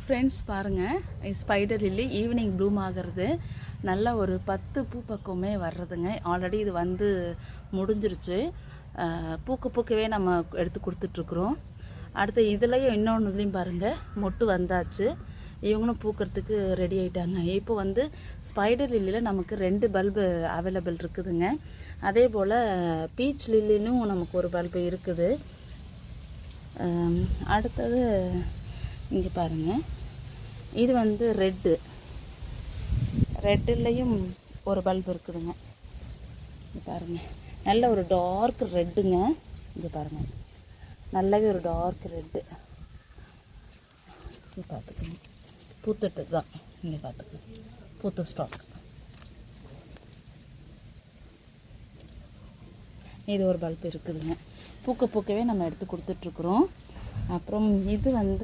Friends பாருங்கள், spider lily evening Bloom ஆகிறது. நல்ல ஒரு 10 பூ பக்கமே வர்றதுங்க. ஆல்ரெடி இது வந்து முடிஞ்சிருச்சு. பூக்கவே நம்ம எடுத்து கொடுத்துட்ருக்குறோம். அடுத்து இதுலேயும் இன்னொன்றுலையும் பாருங்கள், மொட்டு வந்தாச்சு. இவங்களும் பூக்கிறதுக்கு ரெடி ஆகிட்டாங்க. இப்போ வந்து ஸ்பைடர் லில்லியில் நமக்கு 2 பல்பு அவைலபிள் இருக்குதுங்க. அதே போல் பீச் லில்லிலும் நமக்கு ஒரு பல்பு இருக்குது. அடுத்தது இங்கே பாருங்கள், இது வந்து ரெட்டுலேயும் ஒரு பல்பு இருக்குதுங்க. இங்கே பாருங்கள், நல்ல ஒரு டார்க் ரெட்டுங்க. இங்கே பாருங்கள், நல்லாவே ஒரு டார்க் ரெட்டு. இங்கே பார்த்துக்கோங்க, பூத்துட்டு தான். இங்கே பார்த்துக்கோங்க, பூத்த ஸ்டாக். இது ஒரு பல்பு இருக்குதுங்க. பூக்கவே நம்ம எடுத்து கொடுத்துட்ருக்குறோம். அப்புறம் இது வந்து